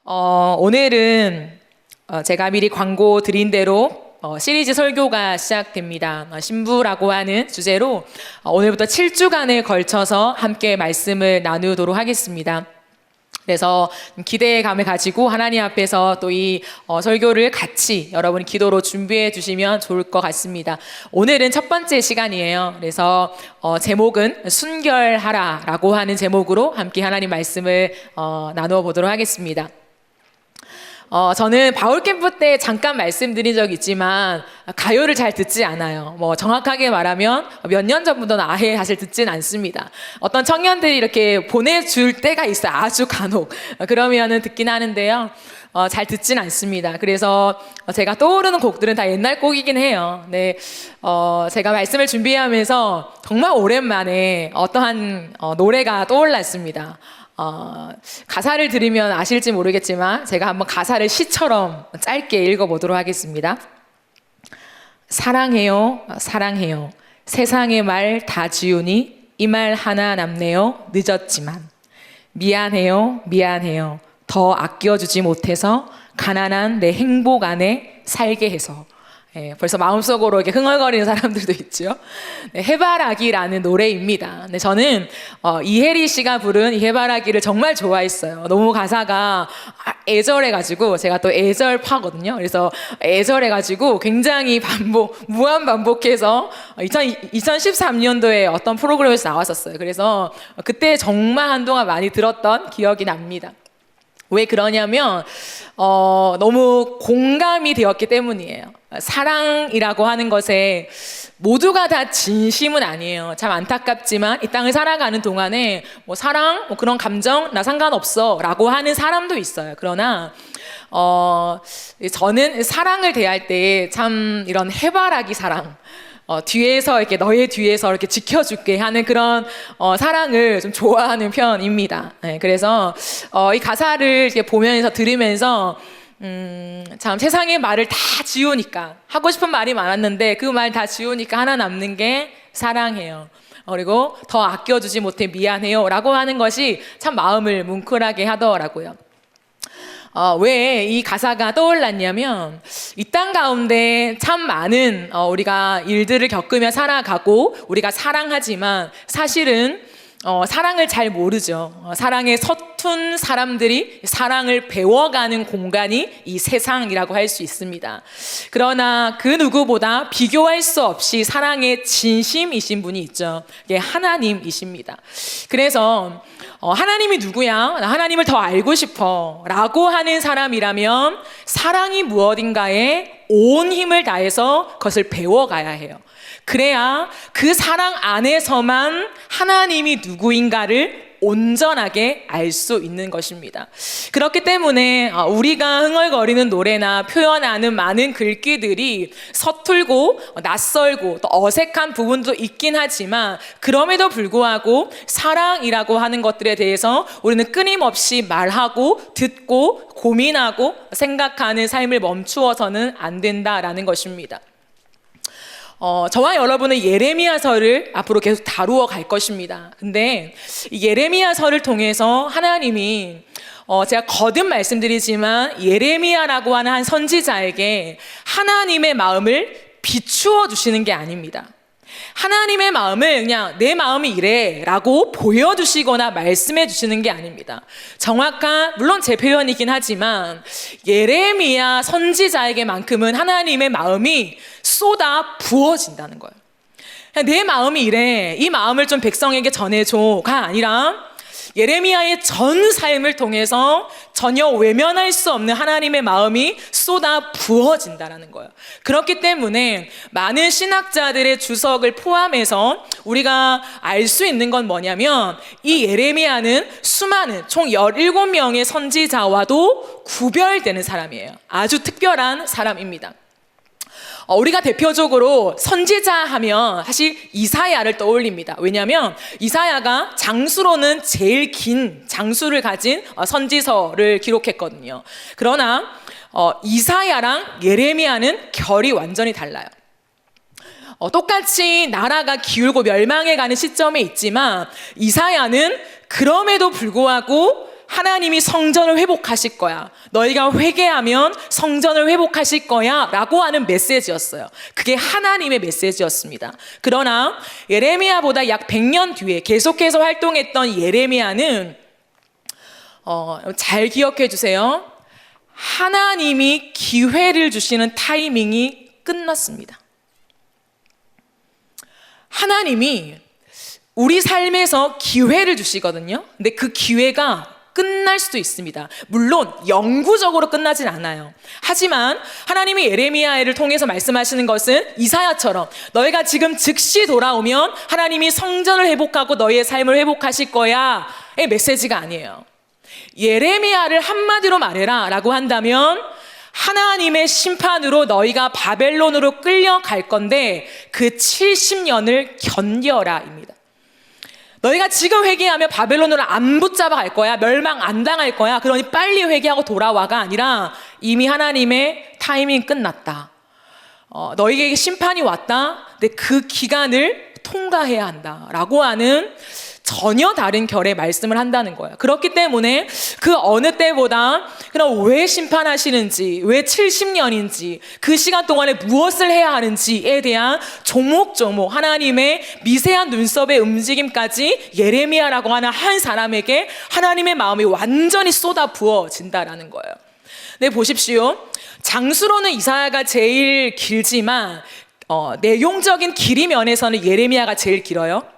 오늘은 제가 미리 광고 드린 대로 시리즈 설교가 시작됩니다. 신부라고 하는 주제로 오늘부터 7주간에 걸쳐서 함께 말씀을 나누도록 하겠습니다. 그래서 기대감을 가지고 하나님 앞에서 또 이 설교를 같이 여러분이 기도로 준비해 주시면 좋을 것 같습니다. 오늘은 첫 번째 시간이에요. 그래서 제목은 순결하라 라고 하는 제목으로 함께 하나님 말씀을 나누어 보도록 하겠습니다. 저는 바울캠프 때 잠깐 말씀드린 적 있지만 가요를 잘 듣지 않아요. 정확하게 말하면 몇 년 전부터는 아예 사실 듣진 않습니다. 어떤 청년들이 이렇게 보내줄 때가 있어요. 아주 간혹. 그러면은 듣긴 하는데요. 잘 듣진 않습니다. 그래서 제가 떠오르는 곡들은 다 옛날 곡이긴 해요. 네, 제가 말씀을 준비하면서 정말 오랜만에 어떠한 노래가 떠올랐습니다. 가사를 들으면 아실지 모르겠지만 제가 한번 가사를 시처럼 짧게 읽어보도록 하겠습니다. 사랑해요, 사랑해요. 세상의 말 다 지우니 이 말 하나 남네요. 늦었지만. 미안해요, 미안해요. 더 아껴주지 못해서 가난한 내 행복 안에 살게 해서. 벌써 마음속으로 이렇게 흥얼거리는 사람들도 있죠. 네, 해바라기라는 노래입니다. 네, 저는 이혜리 씨가 부른 이 해바라기를 정말 좋아했어요. 너무 가사가 애절해가지고 제가 또 애절파거든요. 그래서 애절해가지고 굉장히 무한 반복해서 2013년도에 어떤 프로그램에서 나왔었어요. 그래서 그때 정말 한동안 많이 들었던 기억이 납니다. 왜 그러냐면 너무 공감이 되었기 때문이에요. 사랑이라고 하는 것에 모두가 다 진심은 아니에요. 참 안타깝지만 이 땅을 살아가는 동안에 사랑, 그런 감정 나 상관없어 라고 하는 사람도 있어요. 그러나 저는 사랑을 대할 때 참 이런 해바라기 사랑, 뒤에서 이렇게 너의 뒤에서 이렇게 지켜줄게 하는 그런 사랑을 좀 좋아하는 편입니다. 네, 그래서 이 가사를 이렇게 보면서 들으면서 참 세상의 말을 다 지우니까 하고 싶은 말이 많았는데 그 말 다 지우니까 하나 남는 게 사랑해요. 그리고 더 아껴주지 못해 미안해요 라고 하는 것이 참 마음을 뭉클하게 하더라고요. 왜 이 가사가 떠올랐냐면 이 땅 가운데 참 많은 우리가 일들을 겪으며 살아가고 우리가 사랑하지만 사실은 사랑을 잘 모르죠. 사랑에 서툰 사람들이 사랑을 배워가는 공간이 이 세상이라고 할 수 있습니다. 그러나 그 누구보다 비교할 수 없이 사랑의 진심이신 분이 있죠. 이게 하나님이십니다. 그래서 하나님이 누구야? 나 하나님을 더 알고 싶어 라고 하는 사람이라면 사랑이 무엇인가에 온 힘을 다해서 그것을 배워가야 해요. 그래야 그 사랑 안에서만 하나님이 누구인가를 온전하게 알 수 있는 것입니다. 그렇기 때문에 우리가 흥얼거리는 노래나 표현하는 많은 글귀들이 서툴고 낯설고 또 어색한 부분도 있긴 하지만 그럼에도 불구하고 사랑이라고 하는 것들에 대해서 우리는 끊임없이 말하고 듣고 고민하고 생각하는 삶을 멈추어서는 안 된다라는 것입니다. 저와 여러분은 예레미야서를 앞으로 계속 다루어 갈 것입니다. 근데 이 예레미야서를 통해서 하나님이 제가 거듭 말씀드리지만 예레미야라고 하는 한 선지자에게 하나님의 마음을 비추어 주시는 게 아닙니다. 하나님의 마음을 그냥 내 마음이 이래 라고 보여주시거나 말씀해 주시는 게 아닙니다. 정확한, 물론 제 표현이긴 하지만 예레미야 선지자에게만큼은 하나님의 마음이 쏟아 부어진다는 거예요. 내 마음이 이래, 이 마음을 좀 백성에게 전해줘가 아니라 예레미야의 전 삶을 통해서 전혀 외면할 수 없는 하나님의 마음이 쏟아 부어진다는 거예요. 그렇기 때문에 많은 신학자들의 주석을 포함해서 우리가 알 수 있는 건 뭐냐면 이 예레미야는 수많은 총 17명의 선지자와도 구별되는 사람이에요. 아주 특별한 사람입니다. 우리가 대표적으로 선지자 하면 사실 이사야를 떠올립니다. 왜냐하면 이사야가 장수로는 제일 긴 장수를 가진 선지서를 기록했거든요. 그러나 이사야랑 예레미야는 결이 완전히 달라요. 똑같이 나라가 기울고 멸망해가는 시점에 있지만 이사야는 그럼에도 불구하고 하나님이 성전을 회복하실 거야. 너희가 회개하면 성전을 회복하실 거야. 라고 하는 메시지였어요. 그게 하나님의 메시지였습니다. 그러나 예레미야보다 약 100년 뒤에 계속해서 활동했던 예레미야는 잘 기억해 주세요. 하나님이 기회를 주시는 타이밍이 끝났습니다. 하나님이 우리 삶에서 기회를 주시거든요. 근데 그 기회가 끝날 수도 있습니다. 물론 영구적으로 끝나진 않아요. 하지만 하나님이 예레미야를 통해서 말씀하시는 것은 이사야처럼 너희가 지금 즉시 돌아오면 하나님이 성전을 회복하고 너희의 삶을 회복하실 거야 의 메시지가 아니에요. 예레미야를 한마디로 말해라 라고 한다면 하나님의 심판으로 너희가 바벨론으로 끌려갈 건데 그 70년을 견뎌라 입니다. 너희가 지금 회개하면 바벨론으로 안 붙잡아 갈 거야. 멸망 안 당할 거야. 그러니 빨리 회개하고 돌아와가 아니라 이미 하나님의 타이밍 끝났다. 너희에게 심판이 왔다. 근데 그 기간을 통과해야 한다 라고 하는 전혀 다른 결의 말씀을 한다는 거예요. 그렇기 때문에 그 어느 때보다 그럼 왜 심판하시는지, 왜 70년인지, 그 시간 동안에 무엇을 해야 하는지에 대한 조목조목 하나님의 미세한 눈썹의 움직임까지 예레미야라고 하는 한 사람에게 하나님의 마음이 완전히 쏟아 부어진다라는 거예요. 네, 보십시오. 장수로는 이사야가 제일 길지만 내용적인 길이 면에서는 예레미야가 제일 길어요.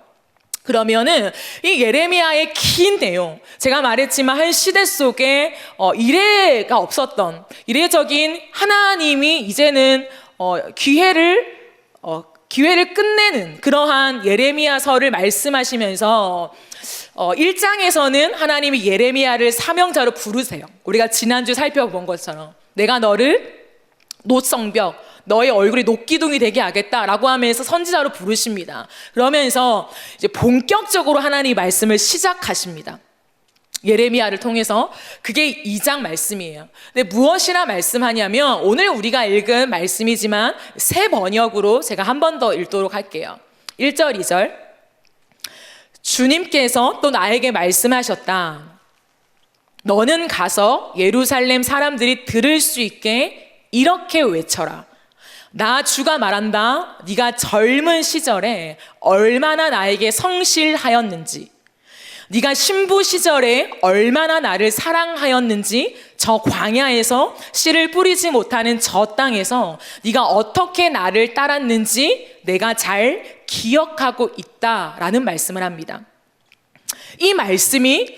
그러면은 이 예레미야의 긴 내용, 제가 말했지만 한 시대 속에 이례가 없었던 이례적인 하나님이 이제는 기회를 끝내는 그러한 예레미야서를 말씀하시면서 1장에서는 하나님이 예레미야를 사명자로 부르세요. 우리가 지난주 살펴본 것처럼 내가 너를 놋성벽, 너의 얼굴이 녹기둥이 되게 하겠다라고 하면서 선지자로 부르십니다. 그러면서 이제 본격적으로 하나님의 말씀을 시작하십니다. 예레미야를 통해서 그게 2장 말씀이에요. 근데 무엇이라 말씀하냐면 오늘 우리가 읽은 말씀이지만 새 번역으로 제가 한 번 더 읽도록 할게요. 1절, 2절. 주님께서 또 나에게 말씀하셨다. 너는 가서 예루살렘 사람들이 들을 수 있게 이렇게 외쳐라. 나 주가 말한다. 네가 젊은 시절에 얼마나 나에게 성실하였는지, 네가 신부 시절에 얼마나 나를 사랑하였는지, 저 광야에서 씨를 뿌리지 못하는 저 땅에서 네가 어떻게 나를 따랐는지 내가 잘 기억하고 있다라는 말씀을 합니다. 이 말씀이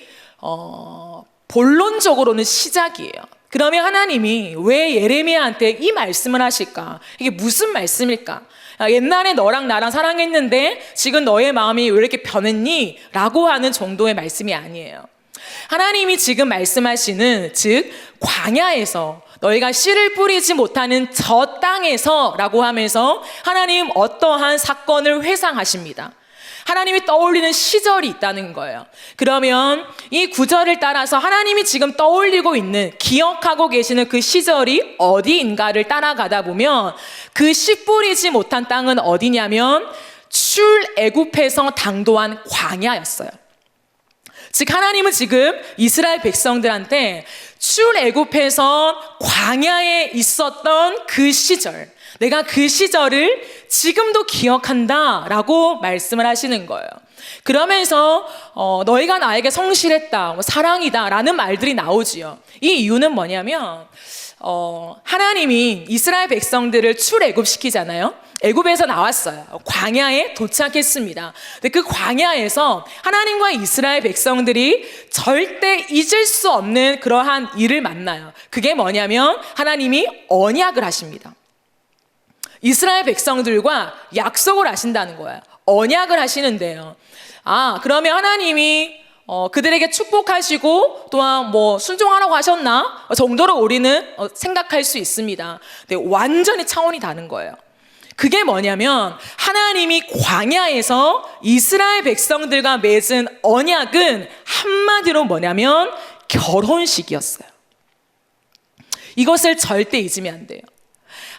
본론적으로는 시작이에요. 그러면 하나님이 왜 예레미야한테 이 말씀을 하실까? 이게 무슨 말씀일까? 옛날에 너랑 나랑 사랑했는데 지금 너의 마음이 왜 이렇게 변했니? 라고 하는 정도의 말씀이 아니에요. 하나님이 지금 말씀하시는, 즉 광야에서 너희가 씨를 뿌리지 못하는 저 땅에서 라고 하면서 하나님 어떠한 사건을 회상하십니다. 하나님이 떠올리는 시절이 있다는 거예요. 그러면 이 구절을 따라서 하나님이 지금 떠올리고 있는, 기억하고 계시는 그 시절이 어디인가를 따라가다 보면 그 씨 뿌리지 못한 땅은 어디냐면 출애굽해서 당도한 광야였어요. 즉 하나님은 지금 이스라엘 백성들한테 출애굽해서 광야에 있었던 그 시절, 내가 그 시절을 지금도 기억한다 라고 말씀을 하시는 거예요. 그러면서 너희가 나에게 성실했다, 사랑이다 라는 말들이 나오지요. 이 이유는 뭐냐면 하나님이 이스라엘 백성들을 출애굽시키잖아요. 애굽에서 나왔어요. 광야에 도착했습니다. 근데 그 광야에서 하나님과 이스라엘 백성들이 절대 잊을 수 없는 그러한 일을 만나요. 그게 뭐냐면 하나님이 언약을 하십니다. 이스라엘 백성들과 약속을 하신다는 거예요. 언약을 하시는데요. 그러면 하나님이 그들에게 축복하시고 또한 순종하라고 하셨나 정도로 우리는 생각할 수 있습니다. 근데 완전히 차원이 다른 거예요. 그게 뭐냐면 하나님이 광야에서 이스라엘 백성들과 맺은 언약은 한마디로 뭐냐면 결혼식이었어요. 이것을 절대 잊으면 안 돼요.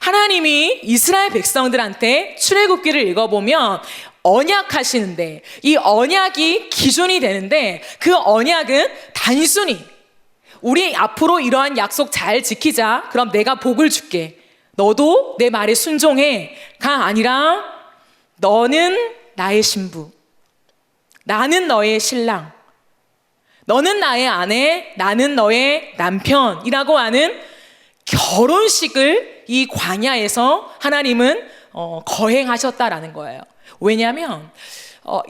하나님이 이스라엘 백성들한테 출애굽기를 읽어보면 언약하시는데 이 언약이 기준이 되는데 그 언약은 단순히 우리 앞으로 이러한 약속 잘 지키자. 그럼 내가 복을 줄게. 너도 내 말에 순종해가 아니라 너는 나의 신부, 나는 너의 신랑, 너는 나의 아내, 나는 너의 남편이라고 하는 결혼식을 이 광야에서 하나님은 거행하셨다라는 거예요. 왜냐하면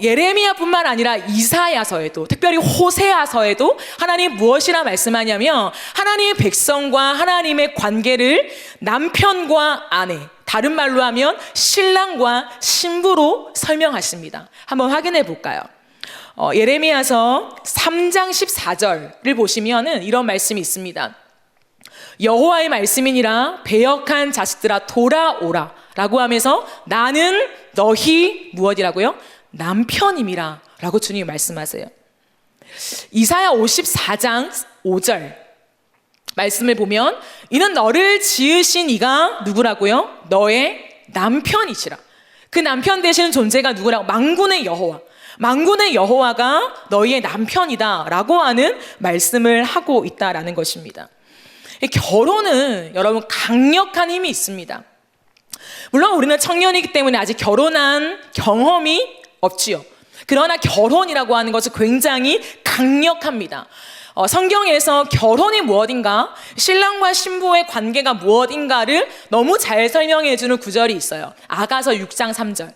예레미야뿐만 아니라 이사야서에도, 특별히 호세아서에도 하나님 무엇이라 말씀하냐면 하나님의 백성과 하나님의 관계를 남편과 아내, 다른 말로 하면 신랑과 신부로 설명하십니다. 한번 확인해 볼까요? 예레미야서 3장 14절을 보시면은 이런 말씀이 있습니다. 여호와의 말씀이니라 배역한 자식들아 돌아오라 라고 하면서 나는 너희 무엇이라고요? 남편임이라 라고 주님이 말씀하세요. 이사야 54장 5절 말씀을 보면 이는 너를 지으신 이가 누구라고요? 너의 남편이시라. 그 남편 되시는 존재가 누구라고? 만군의 여호와. 만군의 여호와가 너희의 남편이다 라고 하는 말씀을 하고 있다라는 것입니다. 결혼은 여러분 강력한 힘이 있습니다. 물론 우리는 청년이기 때문에 아직 결혼한 경험이 없지요. 그러나 결혼이라고 하는 것은 굉장히 강력합니다. 성경에서 결혼이 무엇인가, 신랑과 신부의 관계가 무엇인가를 너무 잘 설명해 주는 구절이 있어요. 아가서 6장 3절.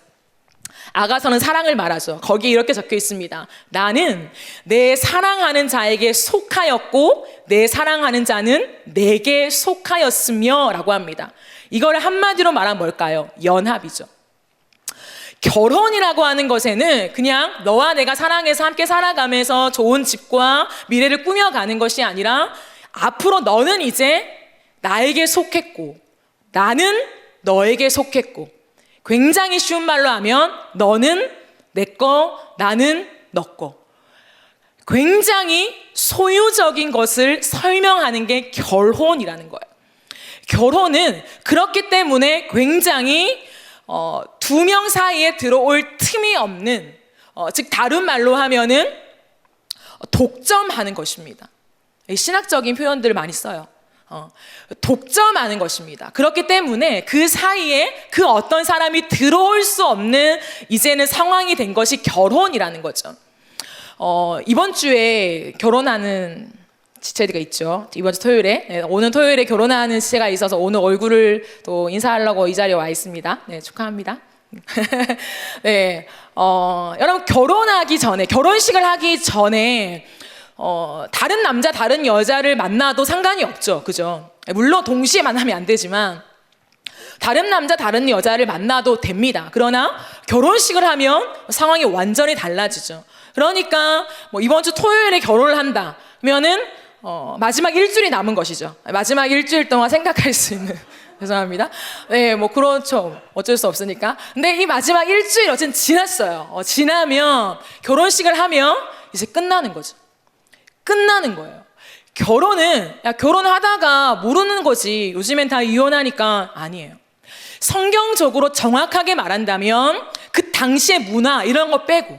아가서는 사랑을 말하죠. 거기에 이렇게 적혀 있습니다. 나는 내 사랑하는 자에게 속하였고 내 사랑하는 자는 내게 속하였으며 라고 합니다. 이걸 한마디로 말하면 뭘까요? 연합이죠. 결혼이라고 하는 것에는 그냥 너와 내가 사랑해서 함께 살아가면서 좋은 집과 미래를 꾸며가는 것이 아니라 앞으로 너는 이제 나에게 속했고 나는 너에게 속했고, 굉장히 쉬운 말로 하면 너는 내 거, 나는 너 거. 굉장히 소유적인 것을 설명하는 게 결혼이라는 거예요. 결혼은 그렇기 때문에 굉장히 두 명 사이에 들어올 틈이 없는, 즉 다른 말로 하면은 독점하는 것입니다. 신학적인 표현들을 많이 써요. 독점하는 것입니다. 그렇기 때문에 그 사이에 그 어떤 사람이 들어올 수 없는 이제는 상황이 된 것이 결혼이라는 거죠. 이번 주에 결혼하는 지체가 있죠. 이번 주 토요일에, 오늘 토요일에 결혼하는 지체가 있어서 오늘 얼굴을 또 인사하려고 이 자리에 와 있습니다. 네, 축하합니다. 네, 여러분 결혼하기 전에, 결혼식을 하기 전에 다른 남자, 다른 여자를 만나도 상관이 없죠. 그죠? 물론 동시에 만나면 안 되지만 다른 남자, 다른 여자를 만나도 됩니다. 그러나 결혼식을 하면 상황이 완전히 달라지죠. 그러니까 이번 주 토요일에 결혼을 한다 그러면은 마지막 일주일이 남은 것이죠. 마지막 일주일 동안 생각할 수 있는 죄송합니다. 네, 그렇죠. 어쩔 수 없으니까. 근데 이 마지막 일주일 어쨌든 지났어요. 지나면 결혼식을 하면 이제 끝나는 거죠. 끝나는 거예요. 결혼은 결혼하다가 모르는 거지. 요즘엔 다 이혼하니까 아니에요. 성경적으로 정확하게 말한다면 그 당시의 문화 이런 거 빼고,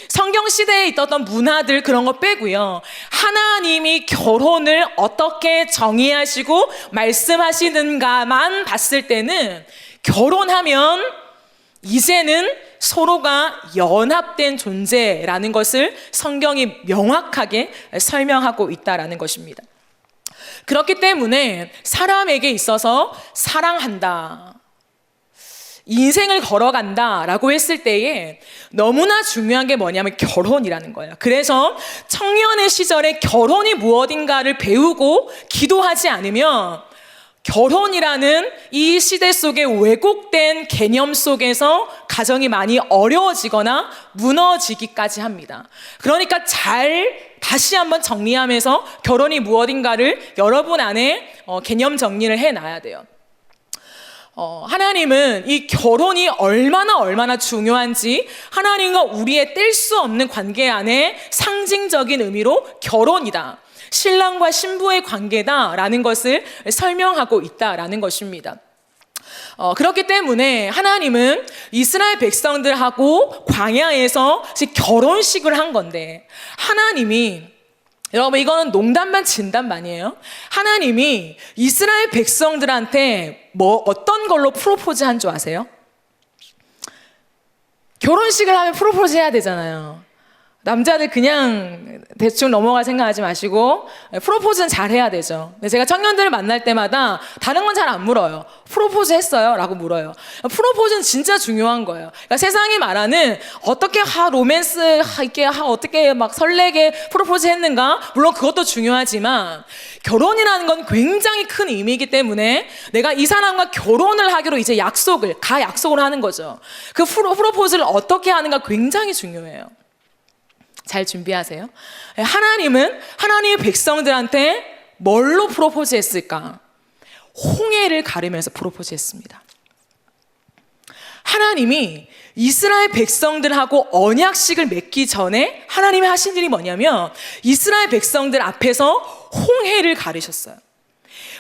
성경 시대에 있었던 문화들 그런 거 빼고요, 하나님이 결혼을 어떻게 정의하시고 말씀하시는가만 봤을 때는 결혼하면 이제는 서로가 연합된 존재라는 것을 성경이 명확하게 설명하고 있다라는 것입니다. 그렇기 때문에 사람에게 있어서 사랑한다, 인생을 걸어간다라고 했을 때에 너무나 중요한 게 뭐냐면 결혼이라는 거예요. 그래서 청년의 시절에 결혼이 무엇인가를 배우고 기도하지 않으면 결혼이라는 이 시대 속에 왜곡된 개념 속에서 가정이 많이 어려워지거나 무너지기까지 합니다. 그러니까 다시 한번 정리하면서 결혼이 무엇인가를 여러분 안에 개념 정리를 해놔야 돼요. 하나님은 이 결혼이 얼마나 중요한지, 하나님과 우리의 뗄 수 없는 관계 안에 상징적인 의미로 결혼이다, 신랑과 신부의 관계다라는 것을 설명하고 있다라는 것입니다. 그렇기 때문에 하나님은 이스라엘 백성들하고 광야에서 결혼식을 한 건데, 하나님이, 여러분 이거는 농담 반 진담 반이에요. 하나님이 이스라엘 백성들한테 어떤 걸로 프로포즈 한 줄 아세요? 결혼식을 하면 프로포즈 해야 되잖아요. 남자들 그냥 대충 넘어갈 생각하지 마시고 프로포즈는 잘 해야 되죠. 근데 제가 청년들을 만날 때마다 다른 건 잘 안 물어요. 프로포즈 했어요? 라고 물어요. 프로포즈는 진짜 중요한 거예요. 그러니까 세상이 말하는 어떻게 로맨스 있게 어떻게 막 설레게 프로포즈 했는가? 물론 그것도 중요하지만 결혼이라는 건 굉장히 큰 의미이기 때문에 내가 이 사람과 결혼을 하기로 이제 약속을 하는 거죠. 그 프로포즈를 어떻게 하는가 굉장히 중요해요. 잘 준비하세요. 하나님은 하나님의 백성들한테 뭘로 프로포즈 했을까? 홍해를 가르면서 프로포즈 했습니다. 하나님이 이스라엘 백성들하고 언약식을 맺기 전에 하나님이 하신 일이 뭐냐면 이스라엘 백성들 앞에서 홍해를 가르셨어요.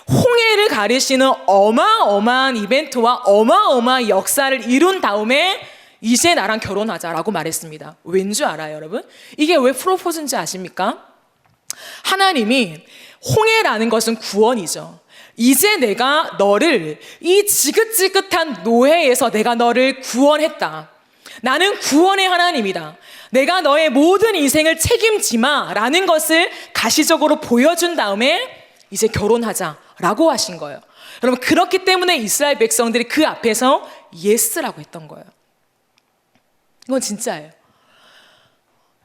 홍해를 가르시는 어마어마한 이벤트와 어마어마한 역사를 이룬 다음에 이제 나랑 결혼하자라고 말했습니다. 왠지 알아요, 여러분? 이게 왜 프로포즈인지 아십니까? 하나님이 홍해라는 것은 구원이죠. 이제 내가 너를 이 지긋지긋한 노예에서 내가 너를 구원했다. 나는 구원의 하나님이다. 내가 너의 모든 인생을 책임지마라는 것을 가시적으로 보여준 다음에 이제 결혼하자라고 하신 거예요. 여러분, 그렇기 때문에 이스라엘 백성들이 그 앞에서 예스라고 했던 거예요. 이건 진짜예요.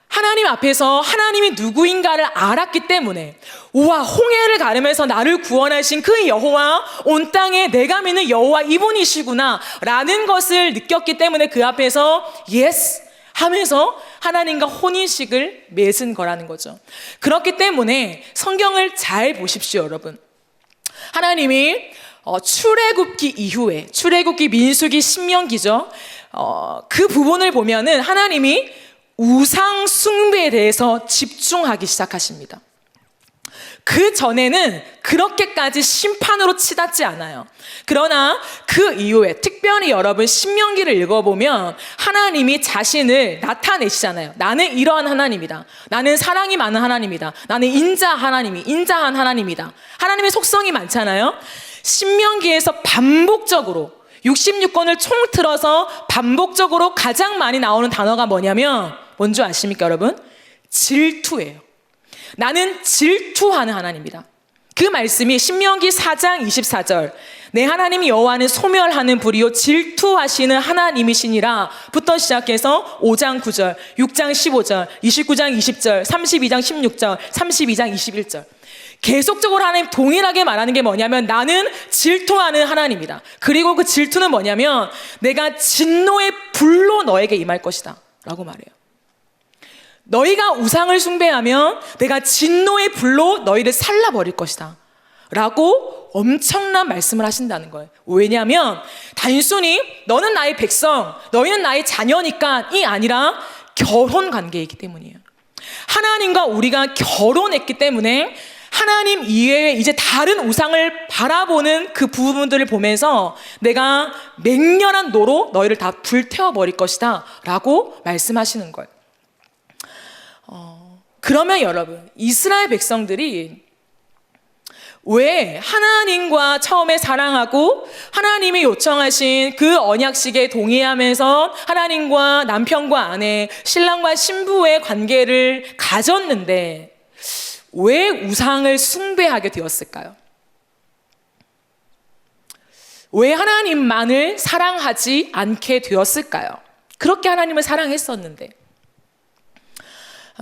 하나님 앞에서 하나님이 누구인가를 알았기 때문에, 우와, 홍해를 가르면서 나를 구원하신 그 여호와, 온 땅에 내가 믿는 여호와 이분이시구나 라는 것을 느꼈기 때문에 그 앞에서 예스 하면서 하나님과 혼인식을 맺은 거라는 거죠. 그렇기 때문에 성경을 잘 보십시오, 여러분. 하나님이 출애굽기 이후에, 출애굽기, 민수기, 신명기죠. 그 부분을 보면은 하나님이 우상 숭배에 대해서 집중하기 시작하십니다. 그 전에는 그렇게까지 심판으로 치닫지 않아요. 그러나 그 이후에 특별히 여러분 신명기를 읽어보면 하나님이 자신을 나타내시잖아요. 나는 이러한 하나님이다. 나는 사랑이 많은 하나님이다. 나는 인자한 하나님이다. 하나님의 속성이 많잖아요. 신명기에서 반복적으로 66권을 총틀어서 반복적으로 가장 많이 나오는 단어가 뭐냐면 뭔지 아십니까, 여러분? 질투예요. 나는 질투하는 하나님이다. 그 말씀이 신명기 4장 24절, 내 하나님 여호와는 소멸하는 불이요 질투하시는 하나님이시니라 부터 시작해서 5장 9절, 6장 15절, 29장 20절, 32장 16절, 32장 21절 계속적으로 하나님 동일하게 말하는 게 뭐냐면 나는 질투하는 하나님이다. 그리고 그 질투는 뭐냐면 내가 진노의 불로 너에게 임할 것이다 라고 말해요. 너희가 우상을 숭배하면 내가 진노의 불로 너희를 살라버릴 것이다 라고 엄청난 말씀을 하신다는 거예요. 왜냐하면 단순히 너는 나의 백성, 너희는 나의 자녀니까 이 아니라 결혼 관계이기 때문이에요. 하나님과 우리가 결혼했기 때문에 하나님 이외에 이제 다른 우상을 바라보는 그 부분들을 보면서 내가 맹렬한 노로 너희를 다 불태워버릴 것이다 라고 말씀하시는 거예요. 그러면 여러분, 이스라엘 백성들이 왜 하나님과 처음에 사랑하고 하나님이 요청하신 그 언약식에 동의하면서 하나님과 남편과 아내, 신랑과 신부의 관계를 가졌는데 왜 우상을 숭배하게 되었을까요? 왜 하나님만을 사랑하지 않게 되었을까요? 그렇게 하나님을 사랑했었는데.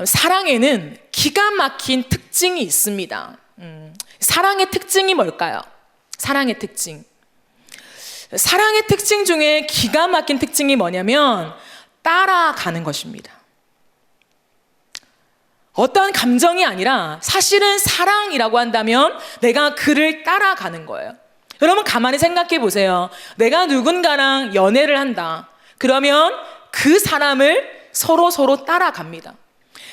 사랑에는 기가 막힌 특징이 있습니다. 사랑의 특징이 뭘까요? 사랑의 특징. 사랑의 특징 중에 기가 막힌 특징이 뭐냐면 따라가는 것입니다. 어떤 감정이 아니라 사실은 사랑이라고 한다면 내가 그를 따라가는 거예요. 여러분 가만히 생각해 보세요. 내가 누군가랑 연애를 한다. 그러면 그 사람을 서로 따라갑니다.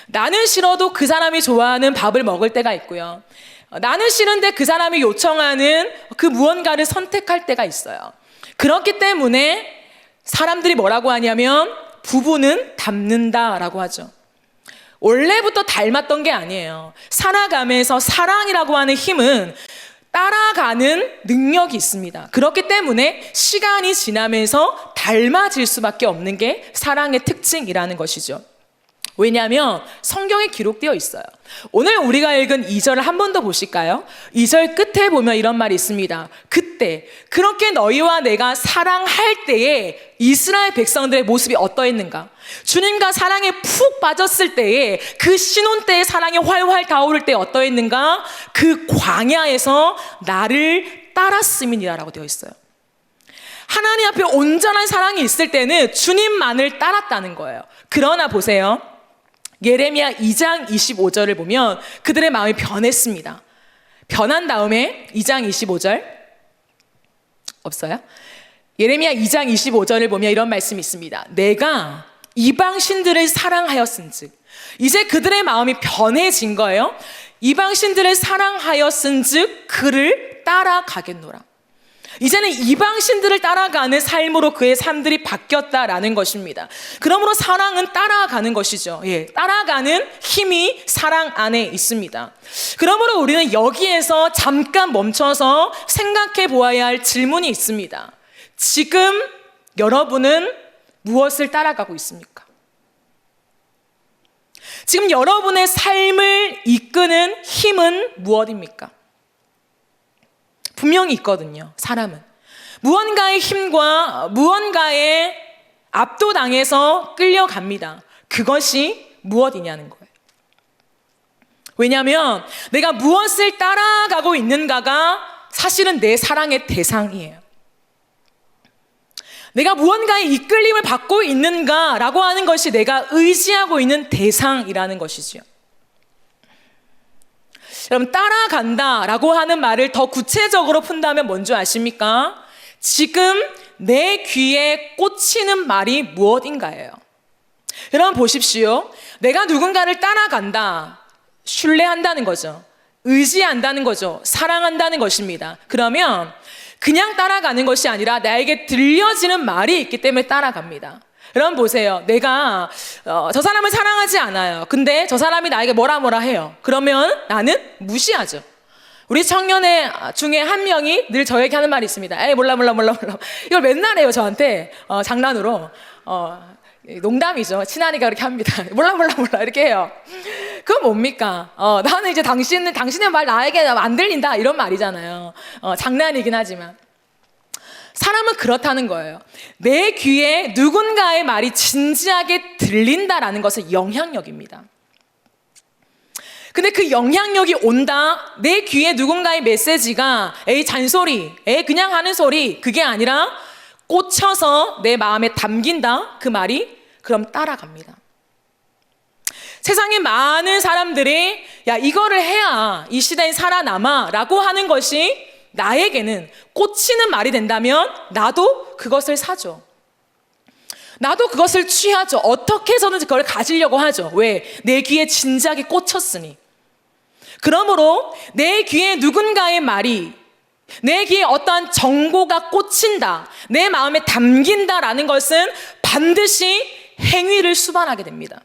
나는 싫어도 그 사람이 좋아하는 밥을 먹을 때가 있고요. 나는 싫은데 그 사람이 요청하는 그 무언가를 선택할 때가 있어요. 그렇기 때문에 사람들이 뭐라고 하냐면 부부는 닮는다라고 하죠. 원래부터 닮았던 게 아니에요. 살아가면서 사랑이라고 하는 힘은 따라가는 능력이 있습니다. 그렇기 때문에 시간이 지나면서 닮아질 수밖에 없는 게 사랑의 특징이라는 것이죠. 왜냐하면 성경에 기록되어 있어요. 오늘 우리가 읽은 2절을 한 번 더 보실까요? 2절 끝에 보면 이런 말이 있습니다. 그때 그렇게 너희와 내가 사랑할 때에 이스라엘 백성들의 모습이 어떠했는가? 주님과 사랑에 푹 빠졌을 때에 그 신혼 때의 사랑이 활활 타오를 때 어떠했는가? 그 광야에서 나를 따랐음이니라라고 되어 있어요. 하나님 앞에 온전한 사랑이 있을 때는 주님만을 따랐다는 거예요. 그러나 보세요. 예레미야 2장 25절을 보면 그들의 마음이 변했습니다. 변한 다음에 2장 25절 없어요? 예레미야 2장 25절을 보면 이런 말씀이 있습니다. 내가 이방 신들을 사랑하였은즉, 이제 그들의 마음이 변해진 거예요. 이방 신들을 사랑하였은즉 그를 따라가겠노라. 이제는 이방 신들을 따라가는 삶으로 그의 삶들이 바뀌었다라는 것입니다. 그러므로 사랑은 따라가는 것이죠. 따라가는 힘이 사랑 안에 있습니다. 그러므로 우리는 여기에서 잠깐 멈춰서 생각해 보아야 할 질문이 있습니다. 지금 여러분은 무엇을 따라가고 있습니까? 지금 여러분의 삶을 이끄는 힘은 무엇입니까? 분명히 있거든요. 사람은 무언가의 힘과 무언가에 압도당해서 끌려갑니다. 그것이 무엇이냐는 거예요. 왜냐하면 내가 무엇을 따라가고 있는가가 사실은 내 사랑의 대상이에요. 내가 무언가의 이끌림을 받고 있는가라고 하는 것이 내가 의지하고 있는 대상이라는 것이죠. 여러분, 따라간다라고 하는 말을 더 구체적으로 푼다면 뭔지 아십니까? 지금 내 귀에 꽂히는 말이 무엇인가예요. 여러분 보십시오. 내가 누군가를 따라간다, 신뢰한다는 거죠. 의지한다는 거죠. 사랑한다는 것입니다. 그러면 그냥 따라가는 것이 아니라 나에게 들려지는 말이 있기 때문에 따라갑니다. 여러분 보세요. 내가 저 사람을 사랑하지 않아요. 근데 저 사람이 나에게 뭐라 해요. 그러면 나는 무시하죠. 우리 청년의 중에 한 명이 늘 저에게 하는 말이 있습니다. 에이 몰라. 이걸 맨날 해요 저한테. 장난으로. 농담이죠. 친하니까 그렇게 합니다. 몰라 이렇게 해요. 그건 뭡니까? 나는 이제 당신의 말 나에게 안 들린다 이런 말이잖아요. 장난이긴 하지만 사람은 그렇다는 거예요. 내 귀에 누군가의 말이 진지하게 들린다라는 것은 영향력입니다. 근데 그 영향력이 온다, 내 귀에 누군가의 메시지가 에이 잔소리, 에이 그냥 하는 소리, 그게 아니라 꽂혀서 내 마음에 담긴다, 그 말이 그럼 따라갑니다. 세상에 많은 사람들이 야 이거를 해야 이 시대에 살아남아 라고 하는 것이 나에게는 꽂히는 말이 된다면 나도 그것을 사죠. 나도 그것을 취하죠. 어떻게 해서든 그걸 가지려고 하죠. 왜? 내 귀에 진지하게 꽂혔으니. 그러므로 내 귀에 누군가의 말이, 내 귀에 어떠한 정보가 꽂힌다, 내 마음에 담긴다라는 것은 반드시 행위를 수반하게 됩니다.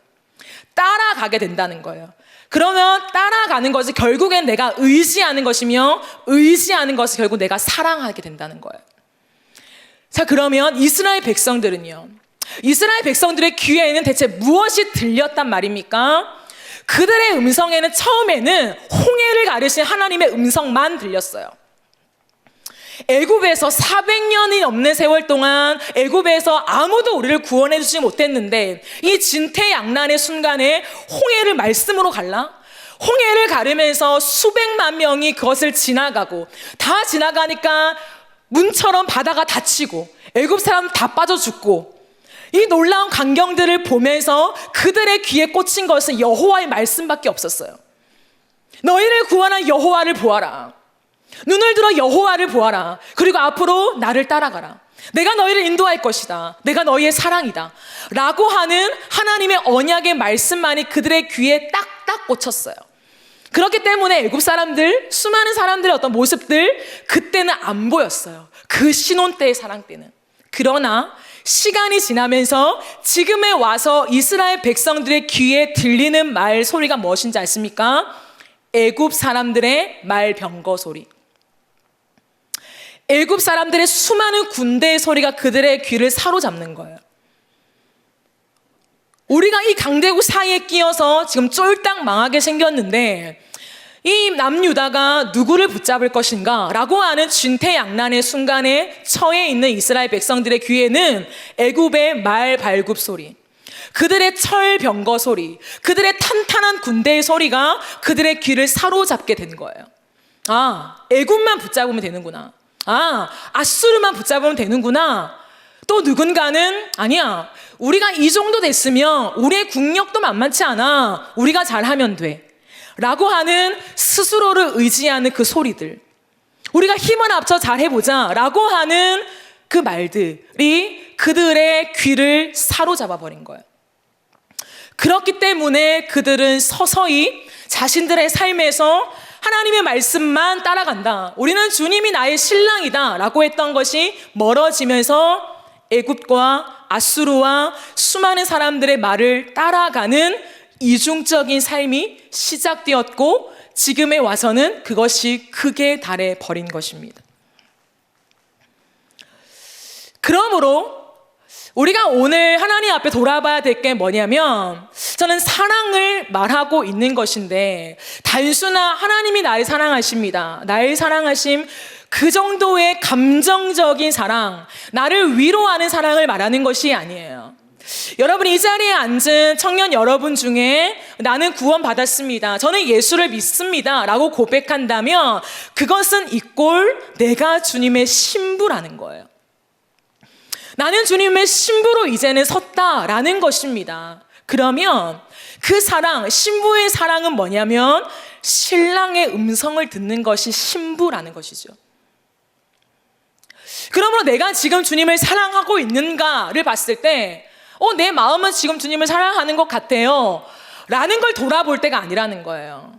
따라가게 된다는 거예요. 그러면 따라가는 것이 결국엔 내가 의지하는 것이며 의지하는 것이 결국 내가 사랑하게 된다는 거예요. 자, 그러면 이스라엘 백성들은요. 이스라엘 백성들의 귀에는 대체 무엇이 들렸단 말입니까? 그들의 음성에는 처음에는 홍해를 가르신 하나님의 음성만 들렸어요. 애굽에서 400년이 넘는 세월 동안 애굽에서 아무도 우리를 구원해 주지 못했는데 이 진퇴양난의 순간에 홍해를 말씀으로 갈라? 홍해를 가르면서 수백만 명이 그것을 지나가고 다 지나가니까 문처럼 바다가 닫히고 애굽 사람 다 빠져 죽고 이 놀라운 광경들을 보면서 그들의 귀에 꽂힌 것은 여호와의 말씀밖에 없었어요. 너희를 구원한 여호와를 보아라. 눈을 들어 여호와를 보아라. 그리고 앞으로 나를 따라가라. 내가 너희를 인도할 것이다. 내가 너희의 사랑이다. 라고 하는 하나님의 언약의 말씀만이 그들의 귀에 딱딱 꽂혔어요. 그렇기 때문에 애굽 사람들, 수많은 사람들의 어떤 모습들 그때는 안 보였어요. 그 신혼 때의 사랑 때는. 그러나 시간이 지나면서 지금에 와서 이스라엘 백성들의 귀에 들리는 말 소리가 무엇인지 아십니까? 애굽 사람들의 말 병거 소리. 애굽 사람들의 수많은 군대의 소리가 그들의 귀를 사로잡는 거예요. 우리가 이 강대국 사이에 끼어서 지금 쫄딱 망하게 생겼는데 이 남유다가 누구를 붙잡을 것인가 라고 하는 진퇴양난의 순간에 처해 있는 이스라엘 백성들의 귀에는 애굽의 말 발굽 소리, 그들의 철 병거 소리, 그들의 탄탄한 군대의 소리가 그들의 귀를 사로잡게 된 거예요. 아, 애굽만 붙잡으면 되는구나. 아, 아수르만 붙잡으면 되는구나. 또 누군가는 아니야, 우리가 이 정도 됐으면 우리의 국력도 만만치 않아, 우리가 잘하면 돼 라고 하는 스스로를 의지하는 그 소리들, 우리가 힘을 합쳐 잘해보자 라고 하는 그 말들이 그들의 귀를 사로잡아 버린 거예요. 그렇기 때문에 그들은 서서히 자신들의 삶에서 하나님의 말씀만 따라간다, 우리는 주님이 나의 신랑이다 라고 했던 것이 멀어지면서 애굽과 아수르와 수많은 사람들의 말을 따라가는 이중적인 삶이 시작되었고, 지금에 와서는 그것이 극에 달해 버린 것입니다. 그러므로 우리가 오늘 하나님 앞에 돌아봐야 될 게 뭐냐면, 저는 사랑을 말하고 있는 것인데 단순한 하나님이 나를 사랑하십니다, 나를 사랑하심, 그 정도의 감정적인 사랑, 나를 위로하는 사랑을 말하는 것이 아니에요. 여러분, 이 자리에 앉은 청년 여러분 중에 나는 구원받았습니다, 저는 예수를 믿습니다 라고 고백한다면 그것은 이꼴 내가 주님의 신부라는 거예요. 나는 주님의 신부로 이제는 섰다라는 것입니다. 그러면 그 사랑, 신부의 사랑은 뭐냐면 신랑의 음성을 듣는 것이 신부라는 것이죠. 그러므로 내가 지금 주님을 사랑하고 있는가를 봤을 때 내 마음은 지금 주님을 사랑하는 것 같아요 라는 걸 돌아볼 때가 아니라는 거예요.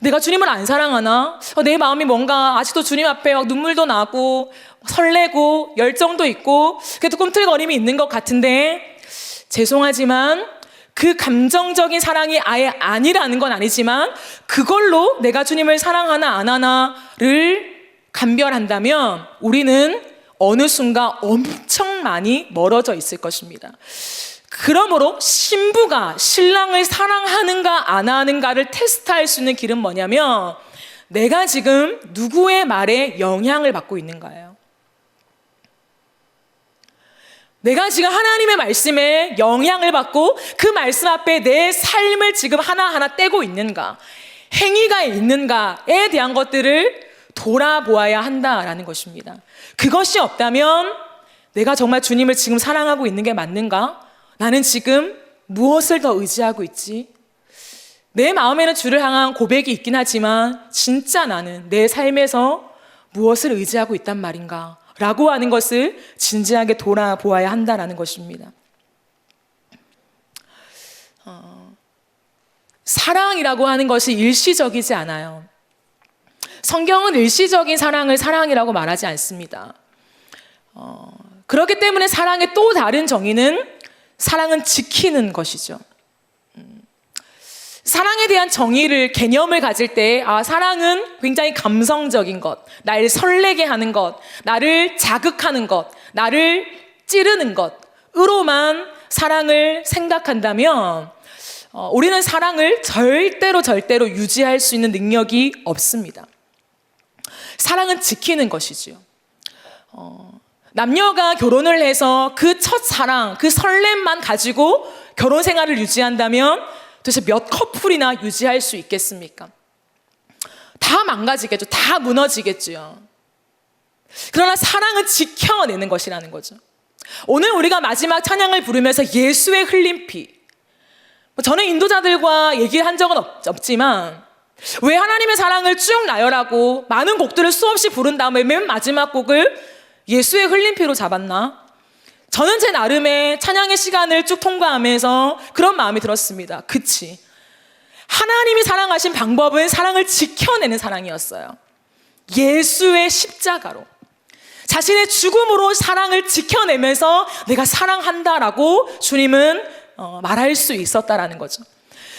내가 주님을 안 사랑하나? 내 마음이 뭔가 아직도 주님 앞에 막 눈물도 나고 설레고 열정도 있고 그래도 꿈틀거림이 있는 것 같은데, 죄송하지만 그 감정적인 사랑이 아예 아니라는 건 아니지만 그걸로 내가 주님을 사랑하나 안 하나를 감별한다면 우리는 어느 순간 엄청 많이 멀어져 있을 것입니다. 그러므로 신부가 신랑을 사랑하는가 안 하는가를 테스트할 수 있는 길은 뭐냐면 내가 지금 누구의 말에 영향을 받고 있는가예요. 내가 지금 하나님의 말씀에 영향을 받고 그 말씀 앞에 내 삶을 지금 하나하나 떼고 있는가, 행위가 있는가에 대한 것들을 돌아보아야 한다라는 것입니다. 그것이 없다면 내가 정말 주님을 지금 사랑하고 있는 게 맞는가? 나는 지금 무엇을 더 의지하고 있지? 내 마음에는 주를 향한 고백이 있긴 하지만 진짜 나는 내 삶에서 무엇을 의지하고 있단 말인가? 라고 하는 것을 진지하게 돌아보아야 한다는 것입니다. 사랑이라고 하는 것이 일시적이지 않아요. 성경은 일시적인 사랑을 사랑이라고 말하지 않습니다. 그렇기 때문에 사랑의 또 다른 정의는 사랑은 지키는 것이죠. 사랑에 대한 정의를, 개념을 가질 때 사랑은 굉장히 감성적인 것, 나를 설레게 하는 것, 나를 자극하는 것, 나를 찌르는 것으로만 사랑을 생각한다면 우리는 사랑을 절대로 유지할 수 있는 능력이 없습니다. 사랑은 지키는 것이지요. 남녀가 결혼을 해서 그 첫사랑, 그 설렘만 가지고 결혼 생활을 유지한다면 도대체 몇 커플이나 유지할 수 있겠습니까? 다 망가지겠죠. 다 무너지겠죠. 그러나 사랑은 지켜내는 것이라는 거죠. 오늘 우리가 마지막 찬양을 부르면서 예수의 흘린 피, 저는 인도자들과 얘기한 적은 없지만 왜 하나님의 사랑을 쭉 나열하고 많은 곡들을 수없이 부른 다음에 맨 마지막 곡을 예수의 흘린 피로 잡았나? 저는 제 나름의 찬양의 시간을 쭉 통과하면서 그런 마음이 들었습니다. 그치, 하나님이 사랑하신 방법은 사랑을 지켜내는 사랑이었어요. 예수의 십자가로. 자신의 죽음으로 사랑을 지켜내면서 내가 사랑한다라고 주님은 말할 수 있었다라는 거죠.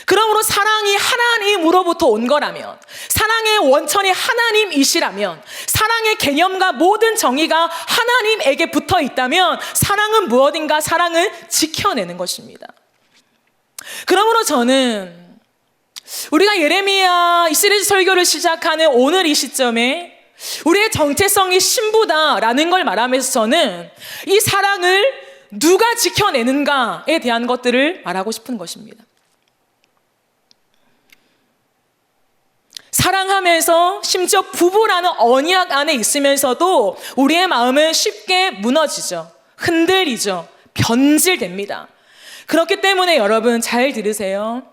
그러므로 사랑이 하나님으로부터 온 거라면, 사랑의 원천이 하나님이시라면, 사랑의 개념과 모든 정의가 하나님에게 붙어 있다면 사랑은 무엇인가? 사랑은 지켜내는 것입니다. 그러므로 저는 우리가 예레미야 이 시리즈 설교를 시작하는 오늘 이 시점에 우리의 정체성이 신부다라는 걸 말하면서 저는 이 사랑을 누가 지켜내는가에 대한 것들을 말하고 싶은 것입니다. 사랑하면서 심지어 부부라는 언약 안에 있으면서도 우리의 마음은 쉽게 무너지죠. 흔들리죠. 변질됩니다. 그렇기 때문에 여러분 잘 들으세요.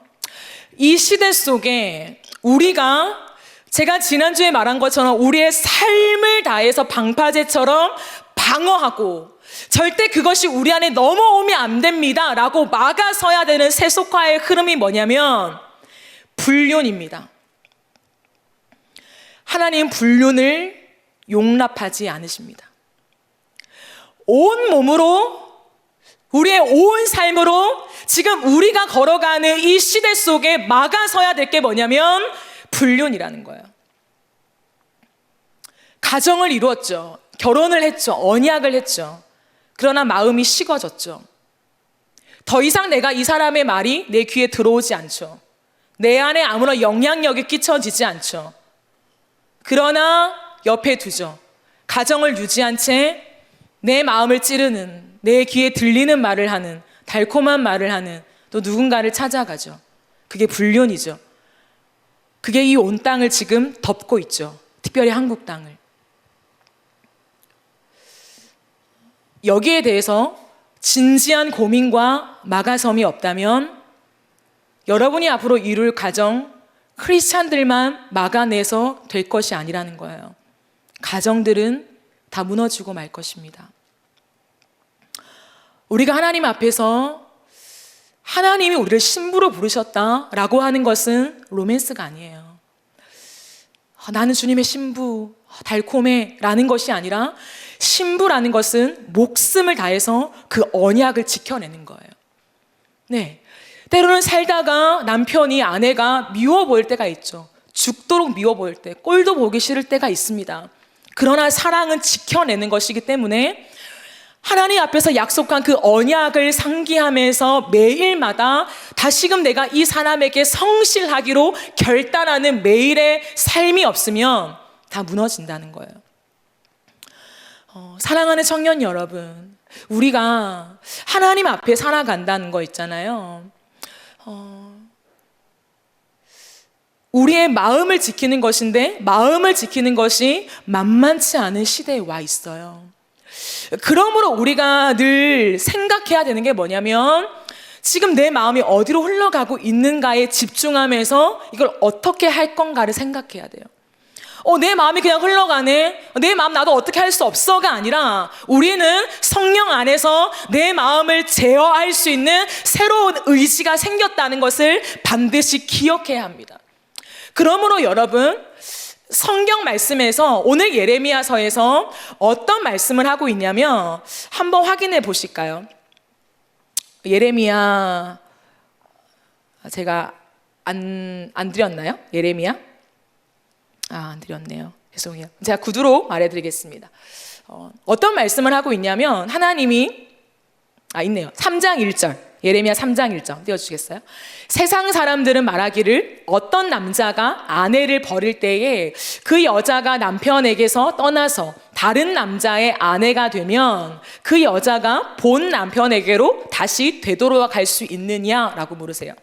이 시대 속에 우리가, 제가 지난주에 말한 것처럼 우리의 삶을 다해서 방파제처럼 방어하고 절대 그것이 우리 안에 넘어오면 안 됩니다 라고 막아서야 되는 세속화의 흐름이 뭐냐면 불륜입니다. 하나님 불륜을 용납하지 않으십니다. 온 몸으로, 우리의 온 삶으로 지금 우리가 걸어가는 이 시대 속에 막아서야 될 게 뭐냐면 불륜이라는 거예요. 가정을 이루었죠. 결혼을 했죠. 언약을 했죠. 그러나 마음이 식어졌죠. 더 이상 내가 이 사람의 말이 내 귀에 들어오지 않죠. 내 안에 아무런 영향력이 끼쳐지지 않죠. 그러나 옆에 두죠. 가정을 유지한 채 내 마음을 찌르는, 내 귀에 들리는 말을 하는, 달콤한 말을 하는 또 누군가를 찾아가죠. 그게 불륜이죠. 그게 이 온 땅을 지금 덮고 있죠. 특별히 한국 땅을. 여기에 대해서 진지한 고민과 막아섬이 없다면 여러분이 앞으로 이룰 가정, 크리스찬들만 막아내서 될 것이 아니라는 거예요. 가정들은 다 무너지고 말 것입니다. 우리가 하나님 앞에서 하나님이 우리를 신부로 부르셨다라고 하는 것은 로맨스가 아니에요. 나는 주님의 신부, 달콤해 라는 것이 아니라 신부라는 것은 목숨을 다해서 그 언약을 지켜내는 거예요. 네. 때로는 살다가 남편이, 아내가 미워 보일 때가 있죠. 죽도록 미워 보일 때, 꼴도 보기 싫을 때가 있습니다. 그러나 사랑은 지켜내는 것이기 때문에 하나님 앞에서 약속한 그 언약을 상기하면서 매일마다 다시금 내가 이 사람에게 성실하기로 결단하는 매일의 삶이 없으면 다 무너진다는 거예요. 사랑하는 청년 여러분, 우리가 하나님 앞에 살아간다는 거 있잖아요. 우리의 마음을 지키는 것인데 마음을 지키는 것이 만만치 않은 시대에 와 있어요. 그러므로 우리가 늘 생각해야 되는 게 뭐냐면 지금 내 마음이 어디로 흘러가고 있는가에 집중하면서 이걸 어떻게 할 건가를 생각해야 돼요. 내 마음이 그냥 흘러가네, 내 마음 나도 어떻게 할 수 없어가 아니라 우리는 성령 안에서 내 마음을 제어할 수 있는 새로운 의지가 생겼다는 것을 반드시 기억해야 합니다. 그러므로 여러분, 성경 말씀에서 오늘 예레미야서에서 어떤 말씀을 하고 있냐면 한번 확인해 보실까요? 예레미야, 제가 안 드렸나요? 예레미야? 안 드렸네요. 죄송해요. 제가 구두로 말해드리겠습니다. 어떤 말씀을 하고 있냐면 하나님이 있네요. 3장 1절, 예레미야 3장 1절 띄워주시겠어요? 세상 사람들은 말하기를 어떤 남자가 아내를 버릴 때에 그 여자가 남편에게서 떠나서 다른 남자의 아내가 되면 그 여자가 본 남편에게로 다시 되돌아갈 수 있느냐라고 물으세요.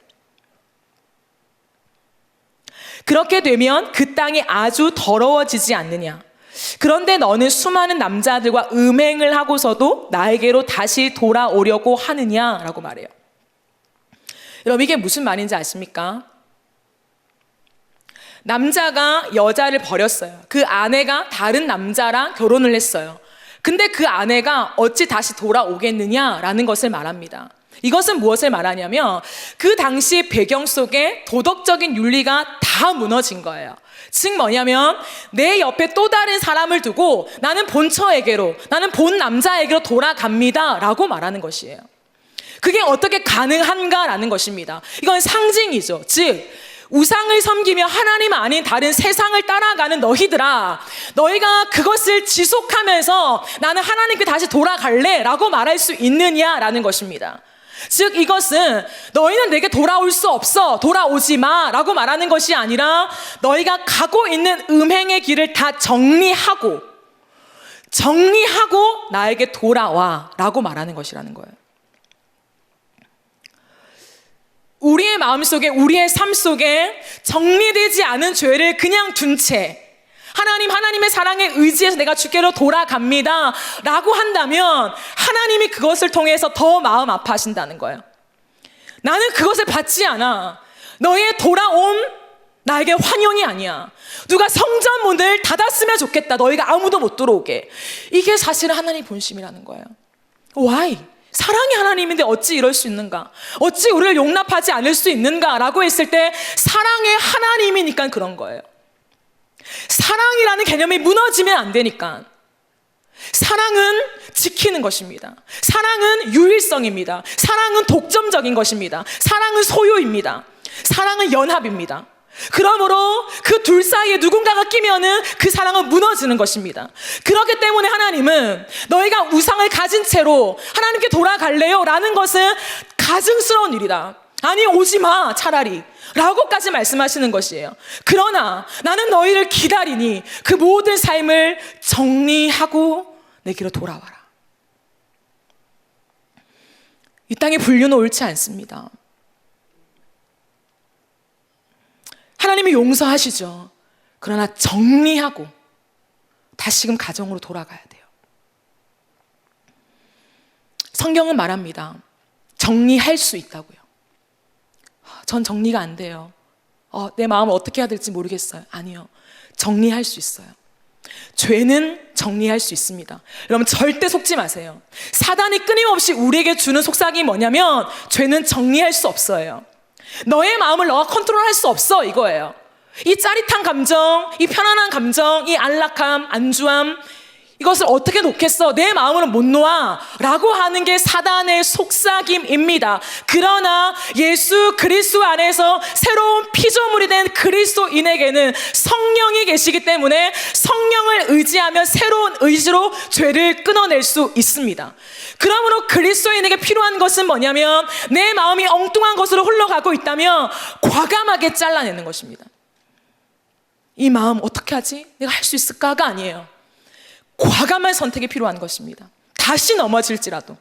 그렇게 되면 그 땅이 아주 더러워지지 않느냐? 그런데 너는 수많은 남자들과 음행을 하고서도 나에게로 다시 돌아오려고 하느냐라고 말해요. 여러분, 이게 무슨 말인지 아십니까? 남자가 여자를 버렸어요. 그 아내가 다른 남자랑 결혼을 했어요. 근데 그 아내가 어찌 다시 돌아오겠느냐라는 것을 말합니다. 이것은 무엇을 말하냐면 그 당시 배경 속에 도덕적인 윤리가 다 무너진 거예요. 즉 뭐냐면 내 옆에 또 다른 사람을 두고 나는 본처에게로, 나는 본 남자에게로 돌아갑니다 라고 말하는 것이에요. 그게 어떻게 가능한가라는 것입니다. 이건 상징이죠. 즉 우상을 섬기며 하나님 아닌 다른 세상을 따라가는 너희들아, 너희가 그것을 지속하면서 나는 하나님께 다시 돌아갈래 라고 말할 수 있느냐라는 것입니다. 즉 이것은 너희는 내게 돌아올 수 없어, 돌아오지 마 라고 말하는 것이 아니라 너희가 가고 있는 음행의 길을 다 정리하고 나에게 돌아와 라고 말하는 것이라는 거예요. 우리의 마음속에, 우리의 삶 속에 정리되지 않은 죄를 그냥 둔 채 하나님의 사랑에 의지해서 내가 주께로 돌아갑니다 라고 한다면 하나님이 그것을 통해서 더 마음 아파하신다는 거예요. 나는 그것을 받지 않아. 너의 돌아옴 나에게 환영이 아니야. 누가 성전 문을 닫았으면 좋겠다. 너희가 아무도 못 들어오게. 이게 사실은 하나님의 본심이라는 거예요. Why? 사랑이 하나님인데 어찌 이럴 수 있는가? 어찌 우리를 용납하지 않을 수 있는가? 라고 했을 때 사랑의 하나님이니까 그런 거예요. 사랑이라는 개념이 무너지면 안 되니까. 사랑은 지키는 것입니다. 사랑은 유일성입니다. 사랑은 독점적인 것입니다. 사랑은 소유입니다. 사랑은 연합입니다. 그러므로 그 둘 사이에 누군가가 끼면은 그 사랑은 무너지는 것입니다. 그렇기 때문에 하나님은 너희가 우상을 가진 채로 하나님께 돌아갈래요? 라는 것은 가증스러운 일이다. 아니 오지 마 차라리 라고까지 말씀하시는 것이에요. 그러나 나는 너희를 기다리니 그 모든 삶을 정리하고 내게로 돌아와라. 이 땅의 분류는 옳지 않습니다. 하나님이 용서하시죠. 그러나 정리하고 다시금 가정으로 돌아가야 돼요. 성경은 말합니다. 정리할 수 있다고요. 전 정리가 안 돼요. 내 마음을 어떻게 해야 될지 모르겠어요. 아니요. 정리할 수 있어요. 죄는 정리할 수 있습니다. 여러분 절대 속지 마세요. 사단이 끊임없이 우리에게 주는 속삭임이 뭐냐면 죄는 정리할 수 없어요. 너의 마음을 너가 컨트롤할 수 없어 이거예요. 이 짜릿한 감정, 이 편안한 감정, 이 안락함, 안주함 이것을 어떻게 놓겠어? 내 마음으로 못 놓아 라고 하는 게 사단의 속삭임입니다. 그러나 예수 그리스도 안에서 새로운 피조물이 된 그리스도인에게는 성령이 계시기 때문에 성령을 의지하며 새로운 의지로 죄를 끊어낼 수 있습니다. 그러므로 그리스도인에게 필요한 것은 뭐냐면 내 마음이 엉뚱한 것으로 흘러가고 있다면 과감하게 잘라내는 것입니다. 이 마음 어떻게 하지? 내가 할 수 있을까가 아니에요. 과감한 선택이 필요한 것입니다. 다시 넘어질지라도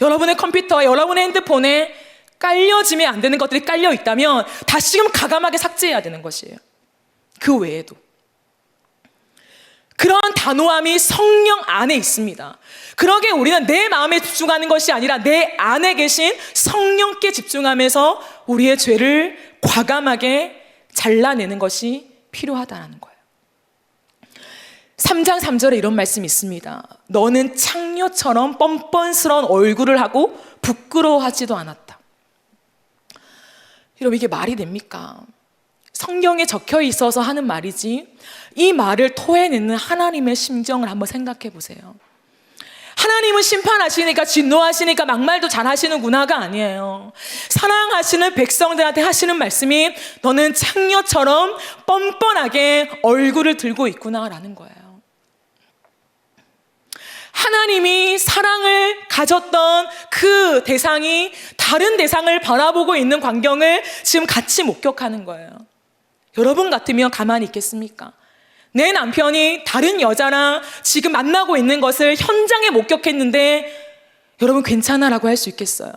여러분의 컴퓨터에 여러분의 핸드폰에 깔려지면 안 되는 것들이 깔려 있다면 다시금 과감하게 삭제해야 되는 것이에요. 그 외에도 그러한 단호함이 성령 안에 있습니다. 그러기에 우리는 내 마음에 집중하는 것이 아니라 내 안에 계신 성령께 집중하면서 우리의 죄를 과감하게 잘라내는 것이 필요하다는 거예요. 3장 3절에 이런 말씀이 있습니다. 너는 창녀처럼 뻔뻔스러운 얼굴을 하고 부끄러워하지도 않았다. 여러분 이게 말이 됩니까? 성경에 적혀 있어서 하는 말이지 이 말을 토해내는 하나님의 심정을 한번 생각해 보세요. 하나님은 심판하시니까 진노하시니까 막말도 잘하시는구나가 아니에요. 사랑하시는 백성들한테 하시는 말씀이 너는 창녀처럼 뻔뻔하게 얼굴을 들고 있구나라는 거예요. 하나님이 사랑을 가졌던 그 대상이 다른 대상을 바라보고 있는 광경을 지금 같이 목격하는 거예요. 여러분 같으면 가만히 있겠습니까? 내 남편이 다른 여자랑 지금 만나고 있는 것을 현장에 목격했는데 여러분 괜찮아라고 할 수 있겠어요?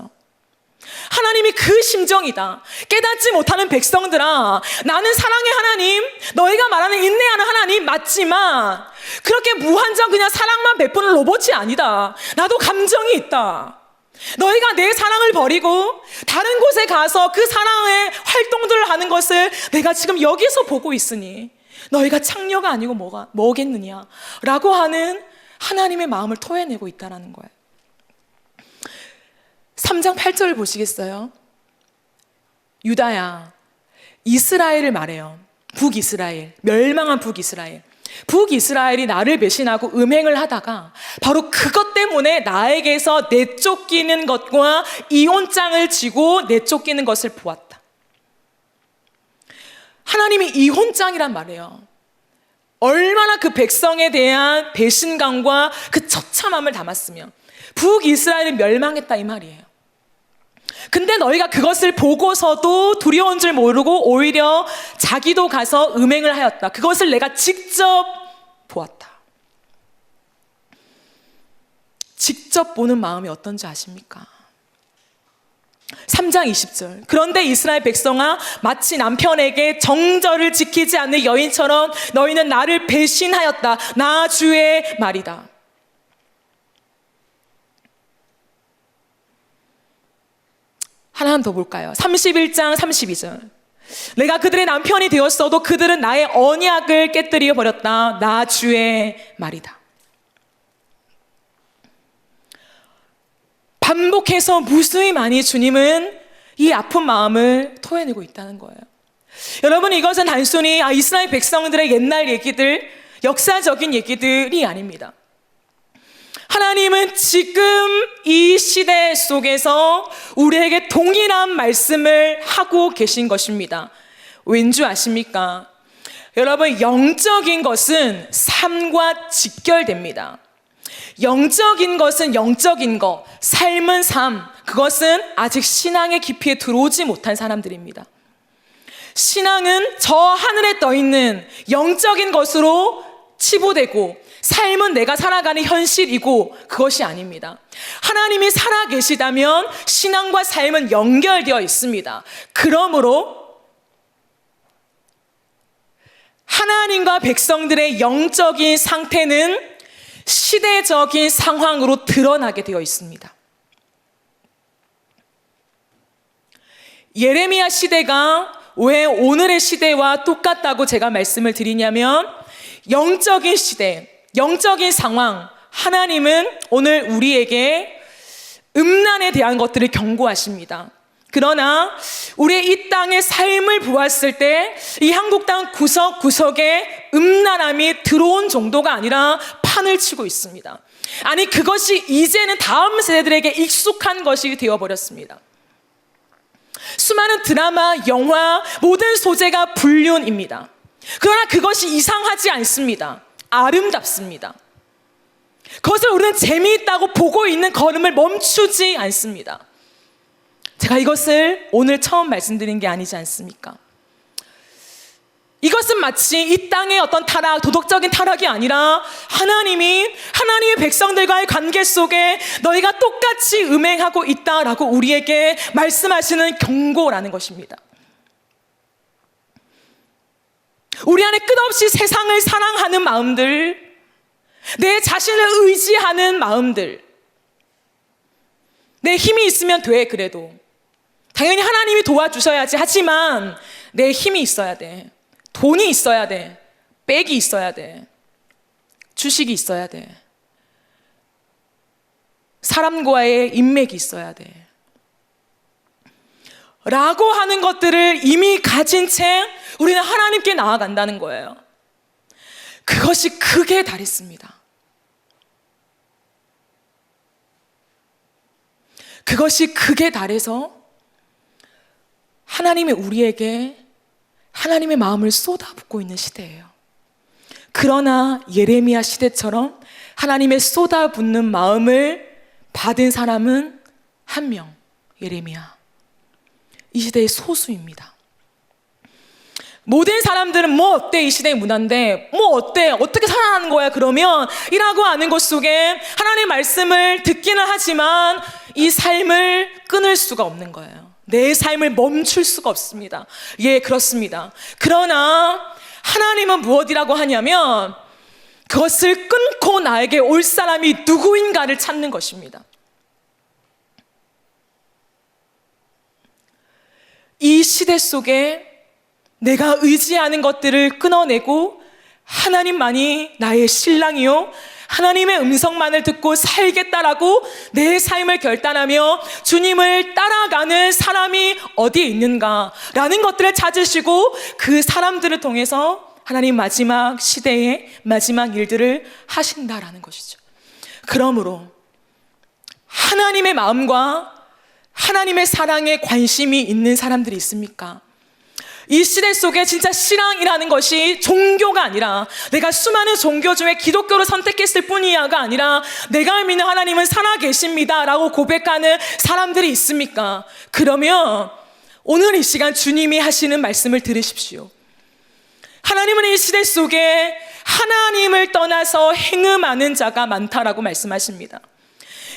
하나님이 그 심정이다. 깨닫지 못하는 백성들아, 나는 사랑의 하나님, 너희가 말하는 인내하는 하나님 맞지만 그렇게 무한정 그냥 사랑만 베푸는 로봇이 아니다. 나도 감정이 있다. 너희가 내 사랑을 버리고 다른 곳에 가서 그 사랑의 활동들을 하는 것을 내가 지금 여기서 보고 있으니 너희가 창녀가 아니고 뭐겠느냐 라고 하는 하나님의 마음을 토해내고 있다는 거예요. 3장 8절을 보시겠어요? 유다야, 이스라엘을 말해요. 북이스라엘, 멸망한 북이스라엘. 북이스라엘이 나를 배신하고 음행을 하다가 바로 그것 때문에 나에게서 내쫓기는 것과 이혼장을 지고 내쫓기는 것을 보았다. 하나님이 이혼장이란 말이에요. 얼마나 그 백성에 대한 배신감과 그 처참함을 담았으면 북이스라엘은 멸망했다 이 말이에요. 근데 너희가 그것을 보고서도 두려운 줄 모르고 오히려 자기도 가서 음행을 하였다. 그것을 내가 직접 보았다. 직접 보는 마음이 어떤지 아십니까? 3장 20절. 그런데 이스라엘 백성아, 마치 남편에게 정절을 지키지 않는 여인처럼 너희는 나를 배신하였다. 나 주의 말이다. 하나 더 볼까요? 31장 32절. 내가 그들의 남편이 되었어도 그들은 나의 언약을 깨뜨려 버렸다. 나 주의 말이다. 반복해서 무수히 많이 주님은 이 아픈 마음을 토해내고 있다는 거예요. 여러분, 이것은 단순히 이스라엘 백성들의 옛날 얘기들, 역사적인 얘기들이 아닙니다. 하나님은 지금 이 시대 속에서 우리에게 동일한 말씀을 하고 계신 것입니다. 왠지 아십니까? 여러분, 영적인 것은 삶과 직결됩니다. 영적인 것은 영적인 것, 삶은 삶, 그것은 아직 신앙의 깊이에 들어오지 못한 사람들입니다. 신앙은 저 하늘에 떠있는 영적인 것으로 치부되고, 삶은 내가 살아가는 현실이고 그것이 아닙니다. 하나님이 살아계시다면 신앙과 삶은 연결되어 있습니다. 그러므로 하나님과 백성들의 영적인 상태는 시대적인 상황으로 드러나게 되어 있습니다. 예레미야 시대가 왜 오늘의 시대와 똑같다고 제가 말씀을 드리냐면, 영적인 시대, 영적인 상황, 하나님은 오늘 우리에게 음란에 대한 것들을 경고하십니다. 그러나 우리의 이 땅의 삶을 보았을 때 이 한국 땅 구석구석에 음란함이 들어온 정도가 아니라 판을 치고 있습니다. 아니, 그것이 이제는 다음 세대들에게 익숙한 것이 되어버렸습니다. 수많은 드라마, 영화, 모든 소재가 불륜입니다. 그러나 그것이 이상하지 않습니다. 아름답습니다. 그것을 우리는 재미있다고 보고 있는 걸음을 멈추지 않습니다. 제가 이것을 오늘 처음 말씀드린 게 아니지 않습니까? 이것은 마치 이 땅의 어떤 타락, 도덕적인 타락이 아니라 하나님의 백성들과의 관계 속에 너희가 똑같이 음행하고 있다라고 우리에게 말씀하시는 경고라는 것입니다. 우리 안에 끝없이 세상을 사랑하는 마음들, 내 자신을 의지하는 마음들, 내 힘이 있으면 돼. 그래도 당연히 하나님이 도와주셔야지. 하지만 내 힘이 있어야 돼. 돈이 있어야 돼. 백이 있어야 돼. 주식이 있어야 돼. 사람과의 인맥이 있어야 돼. 라고 하는 것들을 이미 가진 채 우리는 하나님께 나아간다는 거예요. 그것이 극에 달했습니다. 그것이 극에 달해서 하나님이 우리에게 하나님의 마음을 쏟아붓고 있는 시대예요. 그러나 예레미야 시대처럼 하나님의 쏟아붓는 마음을 받은 사람은 한 명, 예레미야. 이 시대의 소수입니다. 모든 사람들은 뭐 어때, 이 시대의 문화인데 뭐 어때, 어떻게 살아가는 거야 그러면 이라고 하는 것 속에 하나님의 말씀을 듣기는 하지만 이 삶을 끊을 수가 없는 거예요. 내 삶을 멈출 수가 없습니다. 예, 그렇습니다. 그러나 하나님은 무엇이라고 하냐면 그것을 끊고 나에게 올 사람이 누구인가를 찾는 것입니다. 이 시대 속에 내가 의지하는 것들을 끊어내고 하나님만이 나의 신랑이요, 하나님의 음성만을 듣고 살겠다라고 내 삶을 결단하며 주님을 따라가는 사람이 어디에 있는가라는 것들을 찾으시고 그 사람들을 통해서 하나님 마지막 시대의 마지막 일들을 하신다라는 것이죠. 그러므로 하나님의 마음과 하나님의 사랑에 관심이 있는 사람들이 있습니까? 이 시대 속에 진짜 신앙이라는 것이 종교가 아니라 내가 수많은 종교 중에 기독교를 선택했을 뿐이야가 아니라 내가 믿는 하나님은 살아계십니다 라고 고백하는 사람들이 있습니까? 그러면 오늘 이 시간 주님이 하시는 말씀을 들으십시오. 하나님은 이 시대 속에 하나님을 떠나서 행음하는 자가 많다라고 말씀하십니다.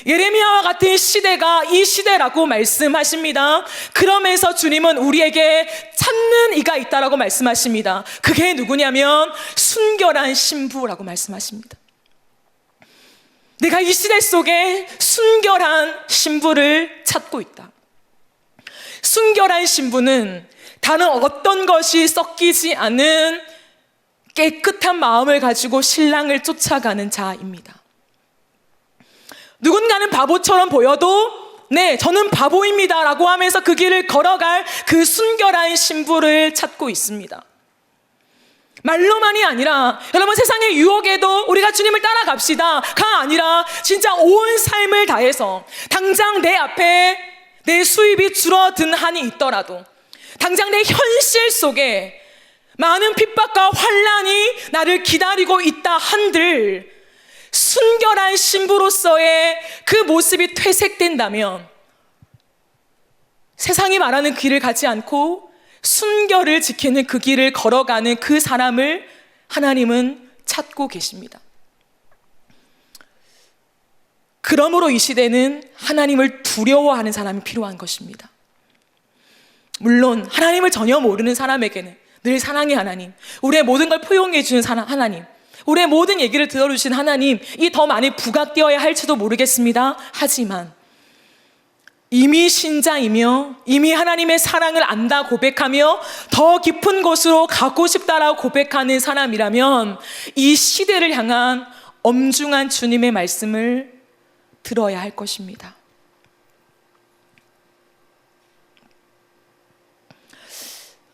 예레미야와 같은 시대가 이 시대라고 말씀하십니다. 그러면서 주님은 우리에게 찾는 이가 있다라고 말씀하십니다. 그게 누구냐면 순결한 신부라고 말씀하십니다. 내가 이 시대 속에 순결한 신부를 찾고 있다. 순결한 신부는 다른 어떤 것이 섞이지 않은 깨끗한 마음을 가지고 신랑을 쫓아가는 자입니다. 누군가는 바보처럼 보여도 네, 저는 바보입니다 라고 하면서 그 길을 걸어갈 그 순결한 신부를 찾고 있습니다. 말로만이 아니라 여러분 세상의 유혹에도 우리가 주님을 따라갑시다가 아니라 진짜 온 삶을 다해서 당장 내 앞에 내 수입이 줄어든 한이 있더라도 당장 내 현실 속에 많은 핍박과 환난이 나를 기다리고 있다 한들 순결한 신부로서의 그 모습이 퇴색된다면 세상이 말하는 길을 가지 않고 순결을 지키는 그 길을 걸어가는 그 사람을 하나님은 찾고 계십니다. 그러므로 이 시대는 하나님을 두려워하는 사람이 필요한 것입니다. 물론 하나님을 전혀 모르는 사람에게는 늘 사랑의 하나님, 우리의 모든 걸 포용해 주는 하나님, 우리의 모든 얘기를 들어주신 하나님이 더 많이 부각되어야 할지도 모르겠습니다. 하지만 이미 신자이며 이미 하나님의 사랑을 안다 고백하며 더 깊은 곳으로 가고 싶다라고 고백하는 사람이라면 이 시대를 향한 엄중한 주님의 말씀을 들어야 할 것입니다.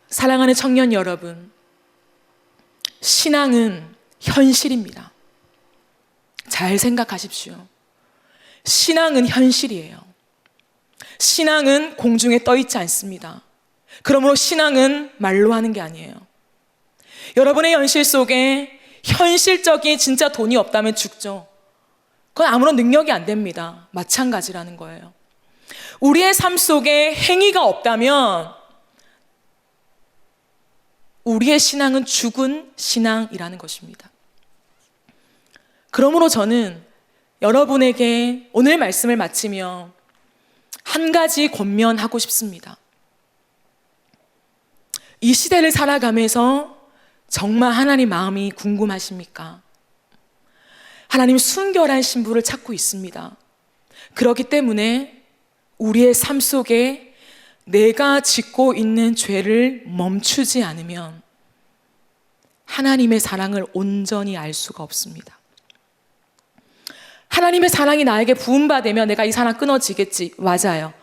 사랑하는 청년 여러분, 신앙은 현실입니다. 잘 생각하십시오. 신앙은 현실이에요. 신앙은 공중에 떠 있지 않습니다. 그러므로 신앙은 말로 하는 게 아니에요. 여러분의 현실 속에 현실적인 진짜 돈이 없다면 죽죠. 그건 아무런 능력이 안 됩니다. 마찬가지라는 거예요. 우리의 삶 속에 행위가 없다면 우리의 신앙은 죽은 신앙이라는 것입니다. 그러므로 저는 여러분에게 오늘 말씀을 마치며 한 가지 권면하고 싶습니다. 이 시대를 살아가면서 정말 하나님 마음이 궁금하십니까? 하나님 순결한 신부를 찾고 있습니다. 그렇기 때문에 우리의 삶 속에 내가 짓고 있는 죄를 멈추지 않으면 하나님의 사랑을 온전히 알 수가 없습니다. 하나님의 사랑이 나에게 부음받으면 내가 이 사랑 끊어지겠지. 맞아요.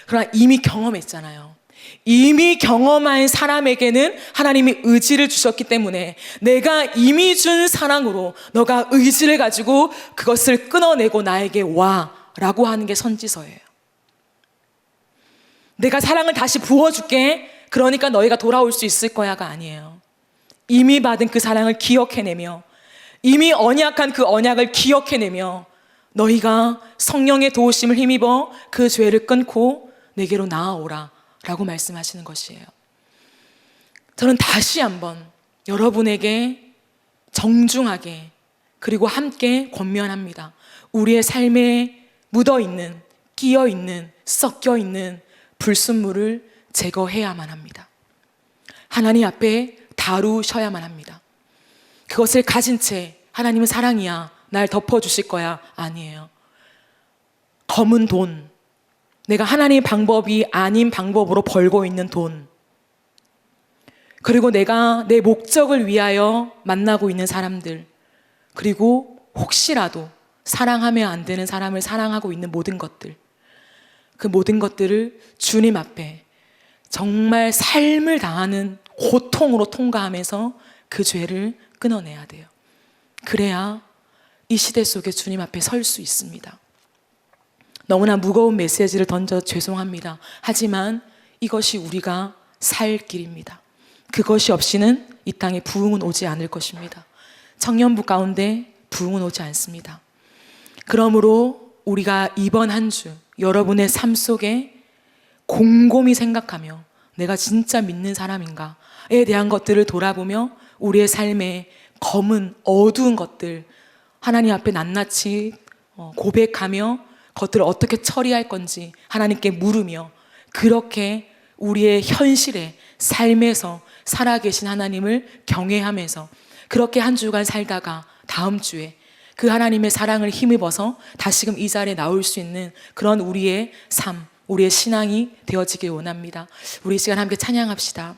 그러나 이미 경험했잖아요. 이미 경험한 사람에게는 하나님이 의지를 주셨기 때문에 내가 이미 준 사랑으로 너가 의지를 가지고 그것을 끊어내고 나에게 와 라고 하는 게 선지서예요. 내가 사랑을 다시 부어줄게, 그러니까 너희가 돌아올 수 있을 거야가 아니에요. 이미 받은 그 사랑을 기억해내며 이미 언약한 그 언약을 기억해내며 너희가 성령의 도우심을 힘입어 그 죄를 끊고 내게로 나아오라 라고 말씀하시는 것이에요. 저는 다시 한번 여러분에게 정중하게 그리고 함께 권면합니다. 우리의 삶에 묻어있는, 끼어있는, 섞여있는 불순물을 제거해야만 합니다. 하나님 앞에 다루셔야만 합니다. 그것을 가진 채 하나님은 사랑이야, 날 덮어주실 거야, 아니에요. 검은 돈, 내가 하나님의 방법이 아닌 방법으로 벌고 있는 돈, 그리고 내가 내 목적을 위하여 만나고 있는 사람들, 그리고 혹시라도 사랑하면 안 되는 사람을 사랑하고 있는 모든 것들, 그 모든 것들을 주님 앞에 정말 삶을 다하는 고통으로 통과하면서 그 죄를 끊어내야 돼요. 그래야 이 시대 속에 주님 앞에 설 수 있습니다. 너무나 무거운 메시지를 던져 죄송합니다. 하지만 이것이 우리가 살 길입니다. 그것이 없이는 이 땅에 부흥은 오지 않을 것입니다. 청년부 가운데 부흥은 오지 않습니다. 그러므로 우리가 이번 한 주 여러분의 삶 속에 곰곰이 생각하며 내가 진짜 믿는 사람인가에 대한 것들을 돌아보며 우리의 삶에 검은 어두운 것들 하나님 앞에 낱낱이 고백하며 그것들을 어떻게 처리할 건지 하나님께 물으며 그렇게 우리의 현실에 삶에서 살아계신 하나님을 경외하면서 그렇게 한 주간 살다가 다음 주에 그 하나님의 사랑을 힘입어서 다시금 이 자리에 나올 수 있는 그런 우리의 삶, 우리의 신앙이 되어지길 원합니다. 우리 이 시간 함께 찬양합시다.